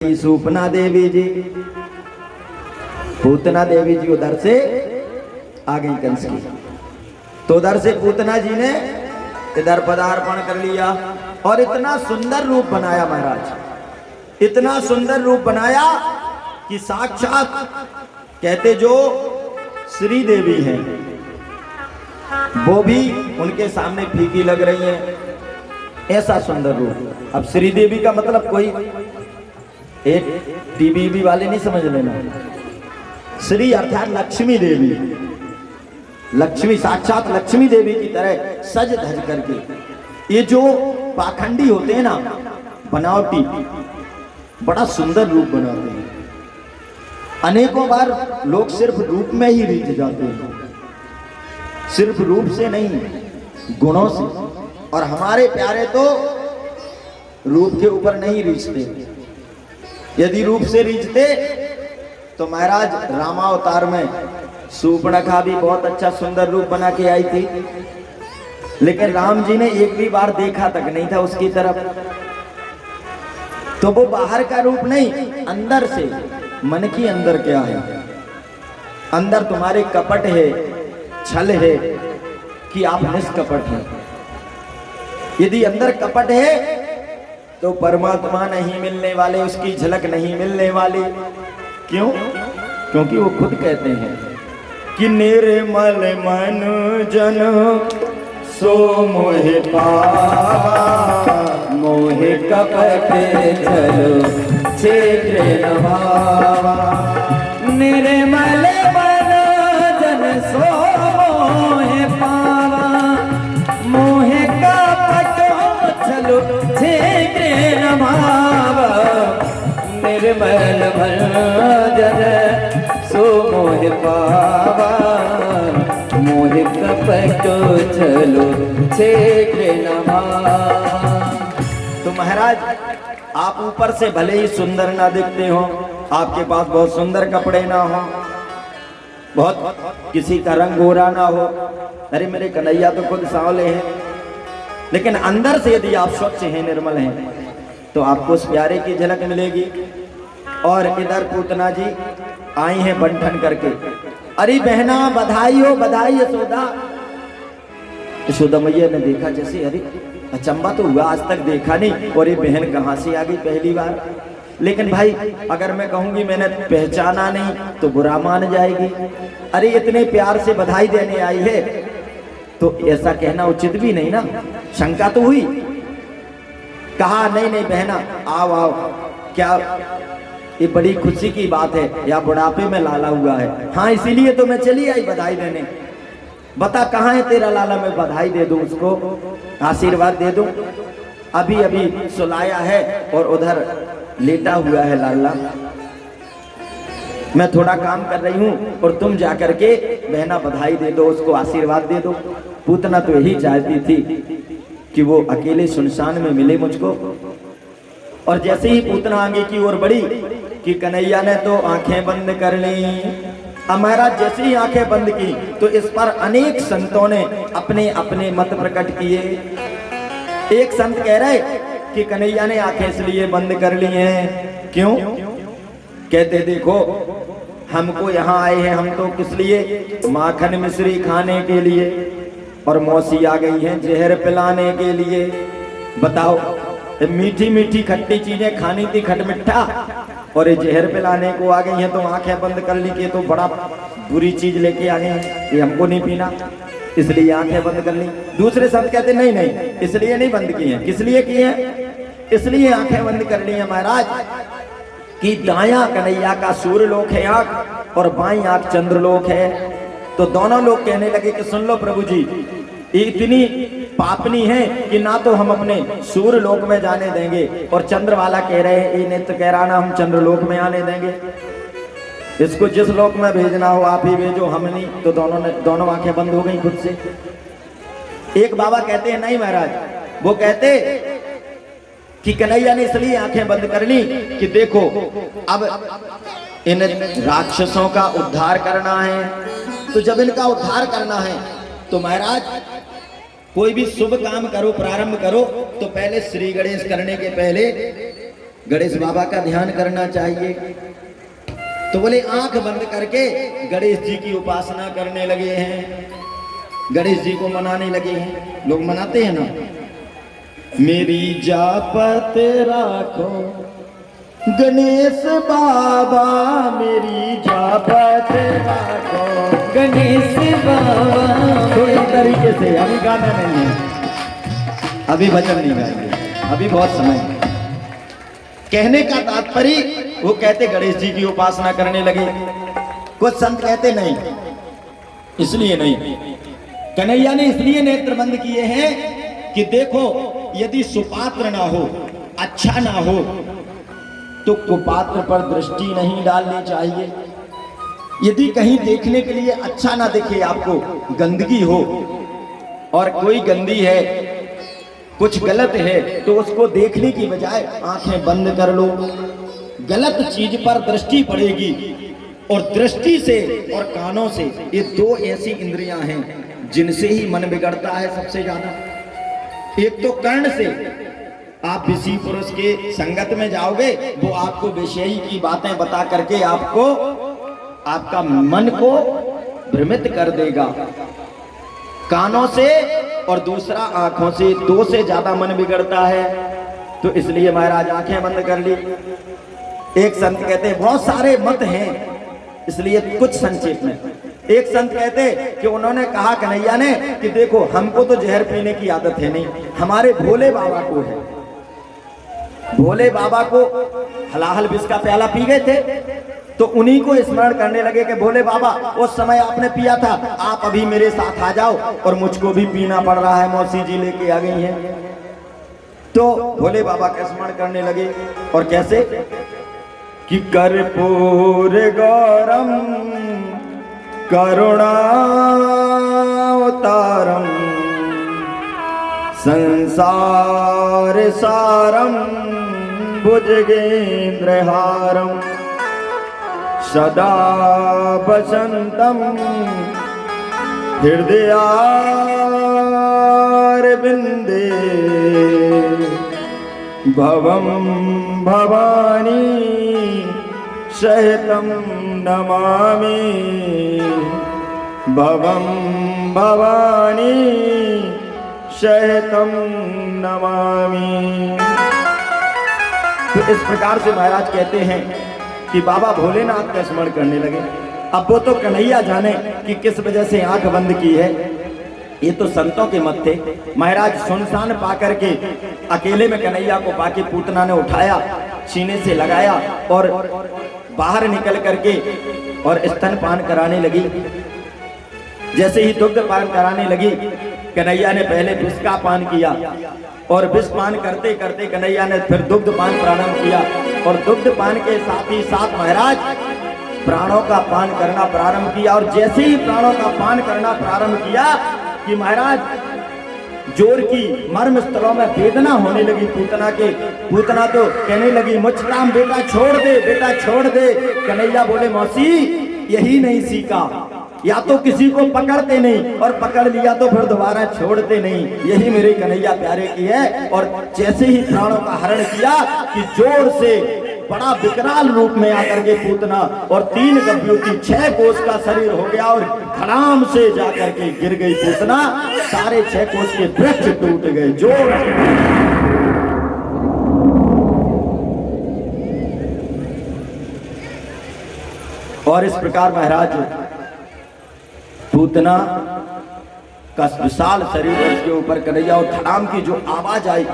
सूपना देवी जी, पूतना देवी जी उधर से आ गई कंस की, तो उधर से पूतना जी ने इधर पदार्पण कर लिया और इतना सुंदर रूप बनाया महाराज, इतना सुंदर रूप बनाया कि साक्षात कहते जो श्री देवी हैं वो भी उनके सामने फीकी लग रही हैं, ऐसा सुंदर रूप। अब श्री देवी का मतलब कोई एक टीवी वाले नहीं समझ लेना, श्री अर्थात लक्ष्मी देवी, लक्ष्मी साक्षात लक्ष्मी देवी की तरह सज धज करके। ये जो पाखंडी होते हैं ना बनावटी, बड़ा सुंदर रूप बनाते हैं। अनेकों बार लोग सिर्फ रूप में ही रीझ जाते हैं, सिर्फ रूप से नहीं गुणों से। और हमारे प्यारे तो रूप के ऊपर नहीं रीझते, यदि रूप से रीझते तो महाराज रामावतार में सूर्पणखा भी बहुत अच्छा सुंदर रूप बना के आई थी, लेकिन राम जी ने एक भी बार देखा तक नहीं था उसकी तरफ। तो वो बाहर का रूप नहीं, अंदर से, मन की अंदर क्या है, अंदर तुम्हारे कपट है, छल है कि आप निष्कपट हैं। यदि अंदर कपट है तो परमात्मा नहीं मिलने वाले, उसकी झलक नहीं मिलने वाली। क्यों? क्योंकि वो खुद कहते हैं कि निर्मल मन जन सो मोहे पावा, मोहे कपट चलो क्षेत्र नभावा। निर्मल मन जन सो मोहे पावा, मोहे कपट चलो क्षेत्र नभावा। निर्मल मन जन सो मोहे पावा, मोहे कपट चलो क्षेत्र नभावा। तो महाराज आप ऊपर से भले ही सुंदर ना दिखते हो, आपके पास बहुत सुंदर कपड़े ना हो, बहुत किसी का रंग गोरा ना हो, अरे मेरे कन्हैया तो खुद सांवले हैं, लेकिन अंदर से यदि आप स्वच्छ हैं, निर्मल हैं, तो आपको उस प्यारे की झलक मिलेगी। और इधर पूतना जी आई हैं बंठन करके, अरे बहना बधाई हो, बधाई यशोदा। यशोदा मैया ने देखा जैसे अरे अचंबा तो हुआ, आज तक देखा नहीं, और ये बहन कहाँ से आ गई पहली बार। लेकिन भाई अगर मैं कहूंगी मैंने पहचाना नहीं तो बुरा मान जाएगी। अरे इतने प्यार से बधाई देने आई है तो ऐसा कहना उचित भी नहीं ना, शंका तो हुई। कहा नहीं नहीं बहना आओ आओ, क्या ये बड़ी खुशी की बात है, या बुढ़ापे में लाला हुआ है? हाँ इसीलिए तो मैं चली आई बधाई देने। बता कहाँ है तेरा लाला, मैं बधाई दे दूं उसको, आशीर्वाद दे दूं। अभी अभी सुलाया है और उधर लेटा हुआ है लाला, मैं थोड़ा काम कर रही हूं और तुम जाकर के बहना बधाई दे दो, उसको आशीर्वाद दे दो। पूतना तो यही चाहती थी कि वो अकेले सुनसान में मिले मुझको। और जैसे ही पूतना आगे की ओर बढ़ी कि कन्हैया ने तो आंखें बंद कर ली। अब महाराज जैसे ही आंखें बंद की तो इस पर अनेक संतों ने अपने अपने मत प्रकट किए। एक संत कह रहे कि कन्हैया ने आंखें इसलिए बंद कर ली हैं, क्यों? कहते देखो हमको यहाँ आए हैं, हम तो किस लिए, माखन मिश्री खाने के लिए, और मौसी आ गई हैं जहर पिलाने के लिए। बताओ मीठी मीठी खट्टी चीजें खानी थी, खट मिठा, और ये जहर पिलाने को आ गई हैं तो आंखें बंद कर ली कि तो बड़ा बुरी चीज लेके आ गए हैं, ये हमको नहीं पीना, इसलिए आंखें बंद कर ली। दूसरे संत कहते नहीं नहीं इसलिए नहीं बंद की हैं। किस लिए की हैं? इसलिए आंखें बंद कर ली है महाराज कि दाया कन्हैया का सूर्यलोक है आंख और बाई आंख चंद्रलोक है। तो दोनों लोग कहने लगे कि सुन लो प्रभु जी, इतनी पापनी है कि ना तो हम अपने सूर्यलोक में जाने देंगे, और चंद्र वाला कह रहे हैं ये नित्य कह रहा ना हम चंद्रलोक में आने देंगे, इसको जिस लोक में भेजना हो आप ही भेजो, हम नहीं। तो दोनों आंखें बंद हो गई खुद से। एक बाबा कहते हैं नहीं महाराज, वो कहते कि कन्हैया ने इसलिए आंखें बंद कर ली कि देखो अब इन राक्षसों का उद्धार करना है, तो जब इनका उद्धार करना है तो महाराज कोई भी शुभ काम करो, प्रारंभ करो, तो पहले श्री गणेश करने के पहले गणेश बाबा का ध्यान करना चाहिए। तो बोले आंख बंद करके गणेश जी की उपासना करने लगे हैं, गणेश जी को मनाने लगे हैं। लोग मनाते हैं ना, मेरी जापत राखो गणेश बाबा, मेरी जापत राखो गणेश बाबा। थोड़ी तरीके से, अभी गाना नहीं है, अभी भजन नहीं गाएंगे, अभी बहुत समय है। कहने का तात्पर्य वो कहते गणेश जी की उपासना करने लगे। कुछ संत कहते नहीं, इसलिए नहीं, कन्हैया ने इसलिए नेत्र बंद किए हैं कि देखो यदि सुपात्र ना हो, अच्छा ना हो, तो कुपात्र पर दृष्टि नहीं डालनी चाहिए। यदि कहीं देखने के लिए अच्छा ना दिखे आपको, गंदगी हो और कोई गंदी है, कुछ गलत है, तो उसको देखने की बजाय आंखें बंद कर लो। गलत चीज पर दृष्टि पड़ेगी, और दृष्टि से और कानों से, ये दो ऐसी इंद्रियां हैं जिनसे ही मन बिगड़ता है सबसे ज्यादा। एक तो कर्ण से, आप किसी पुरुष के संगत में जाओगे, वो आपको विषयी की बातें बता करके आपको, आपका मन को भ्रमित कर देगा। कानों से और दूसरा आंखों से, दो से ज्यादा मन बिगड़ता है। तो इसलिए महाराज आंखें बंद कर ली। एक संत कहते हैं, बहुत सारे मत हैं, इसलिए कुछ संक्षेप में। एक संत कहते कि उन्होंने कहा कन्हैया ने कि देखो हमको तो जहर पीने की आदत है नहीं, हमारे भोले बाबा को है। भोले बाबा को हलाहल विष का प्याला पी गए थे, तो उन्हीं को स्मरण करने लगे कि भोले बाबा उस समय आपने पिया था, आप अभी मेरे साथ आ जाओ, और मुझको भी पीना पड़ रहा है, मौसी जी लेके आ गई हैं। तो भोले बाबा का स्मरण करने लगे। और कैसे कि कर्पूर गौरम करुणावतारम संसार सारम भुजगेंद्रहारम सदा वसंतम हृदयारविंदे भवम भवानी सहितं नमामि, भवम भवानी सहितं नमामि। तो इस प्रकार से महाराज कहते हैं कि बाबा भोलेनाथ का स्मरण करने लगे। अब वो तो कन्हैया जाने कि किस वजह से आंख बंद की है, ये तो संतों के मत थे। महाराज सुनसान पाकर के, अकेले में कन्हैया को पाके पूतना ने उठाया, सीने से लगाया और बाहर निकल करके और स्तनपान कराने लगी। जैसे ही दुग्ध पान कराने लगी, कन्हैया ने पहले विष का पान किया, और विष पान करते करते कन्हैया ने फिर दुग्ध पान प्रारंभ किया, और दुग्ध पान के साथ ही साथ महाराज प्राणों का पान करना प्रारंभ किया। और जैसे ही प्राणों का पान करना प्रारंभ किया कि महाराज जोर की मर्म स्थलों में वेदना होने लगी पूतना के। पूतना तो कहने लगी, मुझराम बेटा छोड़ दे, बेटा छोड़ दे। कन्हैया बोले, मौसी यही नहीं सीखा, या तो किसी को पकड़ते नहीं, और पकड़ लिया तो फिर दोबारा छोड़ते नहीं। यही मेरे कन्हैया प्यारे की है। और जैसे ही प्राणों का हरण किया कि जोर से बड़ा विकराल रूप में आकर के पूतना, और 3 गभ्यों की 6 कोस का शरीर हो गया, और खड़ाम से जाकर के गिर गई पूतना। सारे 6 कोस के वृक्ष टूट गए। जोर और इस प्रकार महाराज पूतना का विशाल शरीर, उसके ऊपर कन्हैया, और खड़ाम की जो आवाज आई,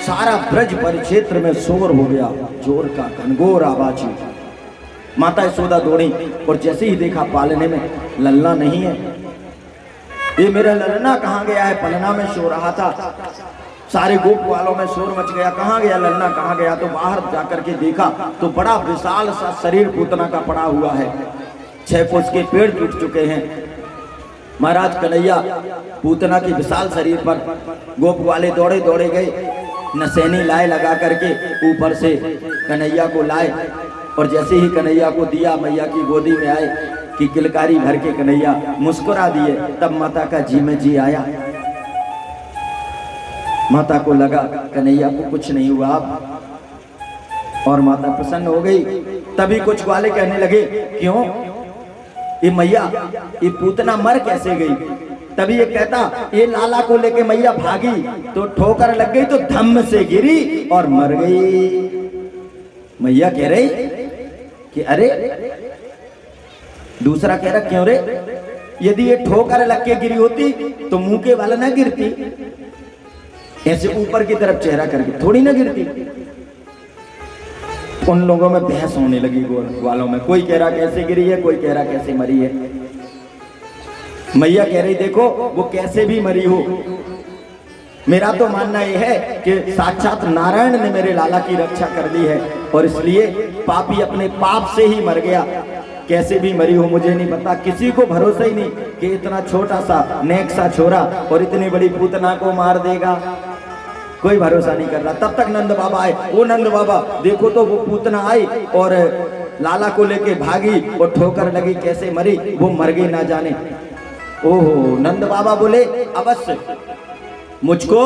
सारा ब्रज परिक्षेत्र में शोर हो गया, जोर का घनघोर आवाज हुई। माता यशोदा दौड़ी, और जैसे ही देखा पालने में लल्ला नहीं है। ये मेरा ललना कहाँ गया है? पलना में सो रहा था, सारे गोप वालों में शोर मच गया, कहाँ गया ललना, कहाँ गया? तो बाहर जाकर के देखा तो बड़ा विशाल सा शरीर पूतना का पड़ा हुआ है, 6 कोस के पेड़ टूट चुके हैं। महाराज कन्हैया पूतना के विशाल शरीर पर गोप वाले दौड़े दौड़े गए, नसैनी लाए लगा करके ऊपर से कन्हैया को लाए, और जैसे ही कन्हैया को दिया, मैया की गोदी में आए कि किलकारी भर के कन्हैया मुस्कुरा दिए। तब माता का जी में जी आया। माता को लगा कन्हैया को कुछ नहीं हुआ। और माता प्रसन्न हो गई। तभी कुछ ग्वाले कहने लगे, क्यों ये मैया, ये पूतना मर कैसे गई? तभी ये कहता, ये लाला को लेके मैया भागी तो ठोकर लग गई तो धम्म से गिरी और मर गई। मैया कह रही कि अरे, दूसरा कह रहा, क्यों रे? यदि ये ठोकर लग के गिरी होती तो मुंह के वाला ना गिरती, ऐसे ऊपर की तरफ चेहरा करके थोड़ी ना गिरती। उन लोगों में बहस होने लगी ग्वालों में। कोई कह रहा कैसे गिरी है, कोई कह रहा कैसे मरी है। मैया कह रही, देखो वो कैसे भी मरी हो, मेरा तो मानना यह है कि साक्षात नारायण ने मेरे लाला की रक्षा कर ली है और इसलिए पापी अपने पाप से ही मर गया। कैसे भी मरी हो मुझे नहीं पता। किसी को भरोसा ही नहीं कि इतना छोटा सा नेक सा छोरा और इतनी बड़ी पूतना को मार देगा, कोई भरोसा नहीं कर रहा। तब तक नंद बाबा आए। ओ नंद बाबा देखो तो वो पूतना आई और लाला को लेके भागी और ठोकर लगी, कैसे मरी, वो मर गई ना जाने। ओहो, नंद बाबा बोले, अवश्य मुझको,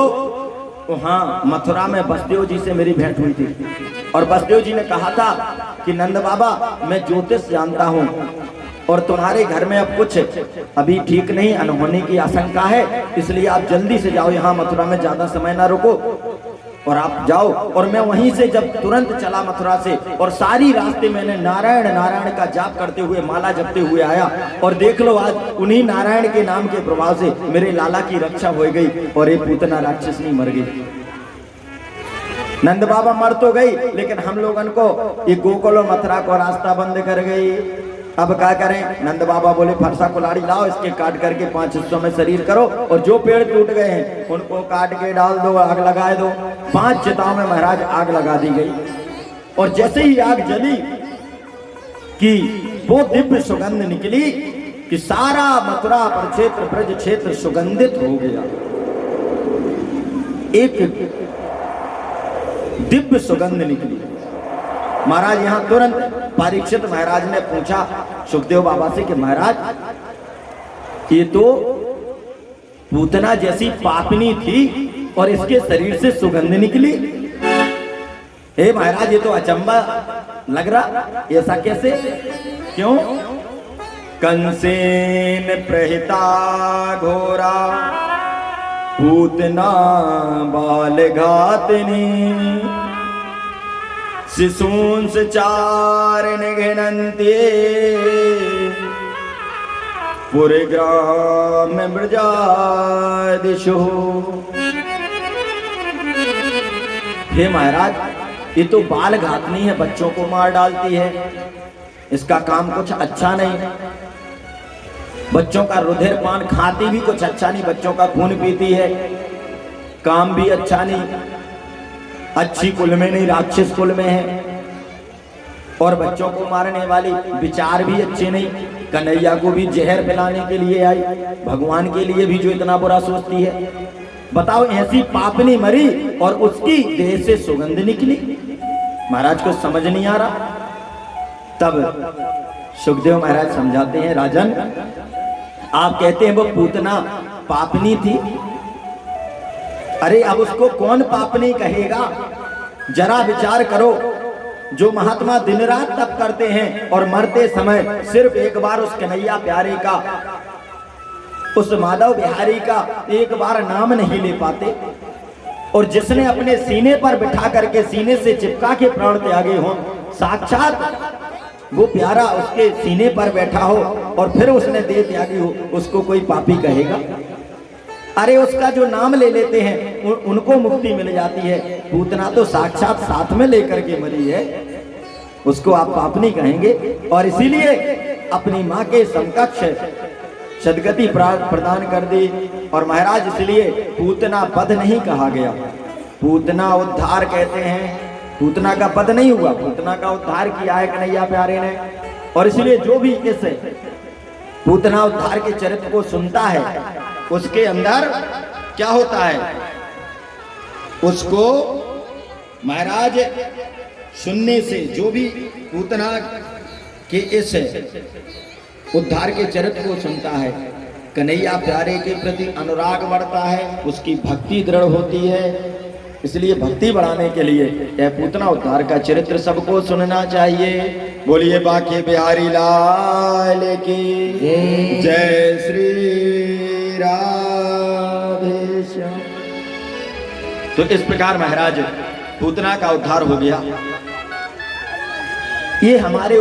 हाँ, मथुरा में बसदेव जी से मेरी भेंट हुई थी और बसदेव जी ने कहा था कि नंद बाबा मैं ज्योतिष जानता हूँ और तुम्हारे घर में अब कुछ अभी ठीक नहीं, अनहोनी की आशंका है, इसलिए आप जल्दी से जाओ यहाँ मथुरा में, ज्यादा समय ना रुको और आप जाओ। और मैं वहीं से जब तुरंत चला मथुरा से और सारी रास्ते मैंने नारायण नारायण का जाप करते हुए, माला जपते हुए आया और देख लो आज उन्हीं नारायण के नाम के प्रभाव से मेरे लाला की रक्षा हो गई और ये पूतना राक्षसनी मर गई। नंद बाबा मर तो गई लेकिन हम लोगन को ये गोकुल और मथुरा को रास्ता बंद कर गई। अब क्या करें? नंद बाबा बोले, फरसा कुल्हाड़ी लाओ, इसके काट करके 5 हिस्सों में शरीर करो और जो पेड़ टूट गए हैं उनको काट के डाल दो, आग लगा दो। 5 चिताओं में महाराज आग लगा दी गई और जैसे ही आग जली कि वो दिव्य सुगंध निकली कि सारा मथुरा प्रक्षेत्र ब्रज क्षेत्र सुगंधित हो गया। एक दिव्य सुगंध निकली। महाराज यहाँ तुरंत परीक्षित महाराज ने पूछा सुखदेव बाबा से कि महाराज ये तो पूतना जैसी पापनी थी और इसके शरीर से सुगंध निकली। हे महाराज ये तो अचंबा लग रहा, ऐसा कैसे? क्यों? कंसेन प्रहिता घोरा पूतना बाल घातनी शिशूंस चारण घिनन्ते पुरग्राम ब्रजादिशो। हे महाराज ये तो बाल घातनी है, बच्चों को मार डालती है, इसका काम कुछ अच्छा नहीं। बच्चों का रुधिर पान खाती भी कुछ अच्छा नहीं, बच्चों का खून पीती है, काम भी अच्छा नहीं, अच्छी कुल में नहीं, राक्षस कुल में है और बच्चों को मारने वाली, विचार भी अच्छे नहीं। कन्हैया को भी जहर पिलाने के लिए आई, भगवान के लिए भी जो इतना बुरा सोचती है। बताओ, ऐसी पापनी मरी और उसकी देह से सुगंध निकली। महाराज को समझ नहीं आ रहा। तब सुखदेव महाराज समझाते हैं, राजन आप कहते हैं वो पूतना पापनी थी, अरे अब उसको कौन पापनी कहेगा? जरा विचार करो, जो महात्मा दिन रात तप करते हैं और मरते समय सिर्फ एक बार उस कन्हैया प्यारे का, उस माधव बिहारी का एक बार नाम नहीं ले पाते, और जिसने अपने सीने पर बिठा करके सीने से चिपका के प्राण त्यागे हो, साक्षात वो प्यारा उसके सीने पर बैठा हो और फिर उसने देह त्यागी हो, उसको कोई पापी कहेगा? अरे उसका जो नाम ले लेते हैं उनको मुक्ति मिल जाती है। पूतना तो साक्षात साथ में लेकर के मरी है, उसको आप पापनी कहेंगे? और इसीलिए अपनी माँ के समकक्ष सदगति प्रदान कर दी। और महाराज इसलिए पूतना पद नहीं कहा गया, पूतना उद्धार कहते हैं। पूतना का पद नहीं हुआ, पूतना का उद्धार किया है कन्हैया प्यारे ने। और इसलिए जो भी इस पूतना उद्धार के चरित्र को सुनता है उसके अंदर क्या होता है, उसको महाराज सुनने से, जो भी पूतना के इस उद्धार के चरित्र को सुनता है, कन्हैया प्यारे के प्रति अनुराग बढ़ता है, उसकी भक्ति दृढ़ होती है इसलिए भक्ति बढ़ाने के लिए यह पूतना उद्धार का चरित्र सबको सुनना चाहिए। बोलिए बांके बिहारी लाल की जय श्री राधे श्याम। तो इस प्रकार महाराज पूतना का उद्धार हो गया। ये हमारे